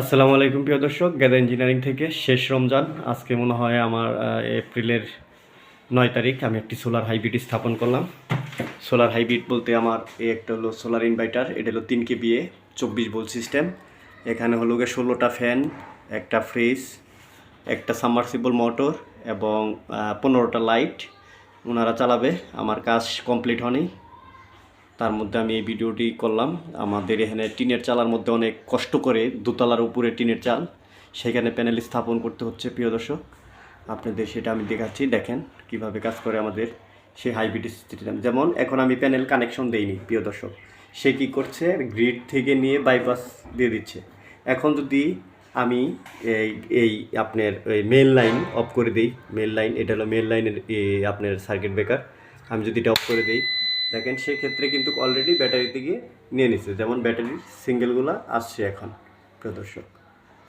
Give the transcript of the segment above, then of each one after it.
আসসালামু আলাইকুম প্রিয় দর্শক, গেদা ইঞ্জিনিয়ারিং থেকে শেষ রমজান। আজকে মনে হয় আমার এপ্রিলের 9 তারিখ আমি একটি সোলার হাইব্রিড স্থাপন করলাম। সোলার হাইব্রিড বলতে আমার এই একটা হলো সোলার ইনভার্টার, এটা হলো 3 kVA 24 ভোল্ট সিস্টেম। এখানে হলো 16টা ফ্যান, একটা ফ্রিজ, একটা সাবমার্সিবল মোটর এবং 15টা লাইট ওনারা চালাবে। আমার কাজ কমপ্লিট হয়নি, তার মধ্যে আমি এই ভিডিওটি করলাম। আমাদের এখানে টিনের চালার মধ্যে অনেক কষ্ট করে দোতলার উপরে টিনের চাল, সেখানে প্যানেল স্থাপন করতে হচ্ছে। প্রিয় দর্শক, আপনাদের সেটা আমি দেখাচ্ছি, দেখেন কিভাবে কাজ করে আমাদের সেই হাইব্রিড সিস্টেম। যেমন এখন আমি প্যানেল কানেকশন দেইনি প্রিয় দর্শক, সে কী করছে, গ্রিড থেকে নিয়ে বাইপাস দিয়ে দিচ্ছে। এখন যদি আমি এই এই আপনার ওই মেল লাইন অফ করে দিই, মেল লাইন, এটা হলো মেল লাইনের আপনার সার্কিট ব্রেকার, আমি যদি এটা অফ করে দিই, দেখেন সেক্ষেত্রে কিন্তু অলরেডি ব্যাটারিতে গিয়ে নিয়ে নিচ্ছে। যেমন ব্যাটারির সিঙ্গেলগুলো আসছে এখন। প্রিয় দর্শক,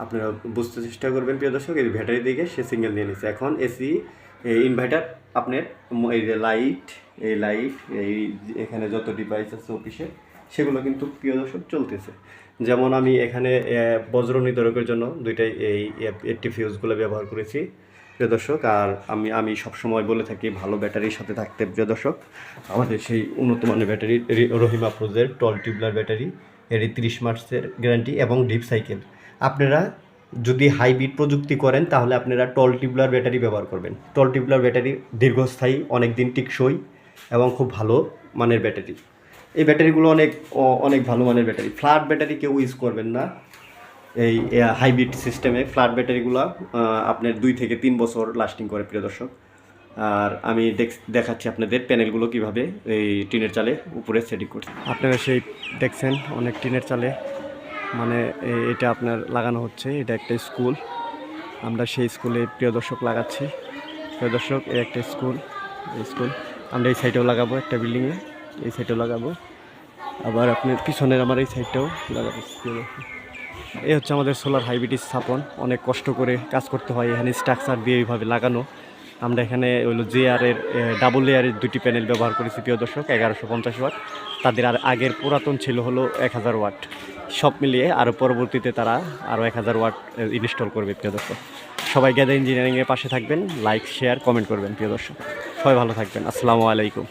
আপনারা বুঝতে চেষ্টা করবেন প্রিয় দর্শক, এই ব্যাটারি দিকে সে সিঙ্গেল নিয়ে নিচ্ছে। এখন এসি ইনভার্টার আপনার এই যে লাইট, এই এখানে যত ডিভাইস আছে অফিসে, সেগুলো কিন্তু প্রিয় দর্শক চলতেছে। যেমন আমি এখানে বজ্র নির্ধারকের জন্য দুইটাই এই এইটটি ফিউজগুলো ব্যবহার করেছি প্রিয় দর্শক। আর আমি সবসময় বলে থাকি ভালো ব্যাটারির সাথে থাকতে প্রিয় দর্শক। আমাদের সেই উন্নত মানের ব্যাটারি রহিমা প্রোজের টল টিউবলার ব্যাটারি, এরই 30 মাসের গ্যারান্টি এবং ডিপ সাইকেল। আপনারা যদি হাইব্রিড প্রযুক্তি করেন তাহলে আপনারা টল টিউবলার ব্যাটারি ব্যবহার করবেন। টল টিউবলার ব্যাটারি দীর্ঘস্থায়ী, অনেক দিন টিকসই এবং খুব ভালো মানের ব্যাটারি। এই ব্যাটারিগুলো অনেক ভালো মানের ব্যাটারি। ফ্ল্যাট ব্যাটারি কেউ ইউজ করবেন না এই হাইব্রিড সিস্টেমে। ফ্ল্যাট ব্যাটারিগুলো আপনার 2 থেকে 3 বছর লাস্টিং করে প্রিয় দর্শক। আর আমি দেখাচ্ছি আপনাদের প্যানেলগুলো কিভাবে এই টিনের চালে উপরে সেটিং করছে। আপনারা সেই দেখছেন অনেক টিনের চালে, মানে এটা আপনার লাগানো হচ্ছে। এটা একটা স্কুল, আমরা সেই স্কুলে প্রিয় দর্শক লাগাচ্ছি। প্রিয় দর্শক, এই একটা স্কুল, আমরা এই সাইডেও লাগাবো, একটা বিল্ডিংয়ে এই সাইডেও লাগাবো, আবার আপনার পিছনের আমার এই সাইডটাও লাগাবো। প্রিয় দর্শক, এই হচ্ছে আমাদের সোলার হাইব্রিড স্থাপন। অনেক কষ্ট করে কাজ করতে হয়। এখানে স্ট্রাকচার দিয়ে এইভাবে লাগানো। আমরা এখানে হলো জেআরের ডাবল লেয়ারের 2টি প্যানেল ব্যবহার করেছি প্রিয় দর্শক, 1150 ওয়াট। তাদের আর আগের পুরাতন ছিল হলো 1000 ওয়াট। সব মিলিয়ে আরও পরবর্তীতে তারা আরও 1000 ওয়াট ইনস্টল করবে প্রিয় দর্শক। সবাই গেদা ইঞ্জিনিয়ারিংয়ের পাশে থাকবেন, লাইক শেয়ার কমেন্ট করবেন প্রিয় দর্শক। সবাই ভালো থাকবেন। আসসালামু আলাইকুম।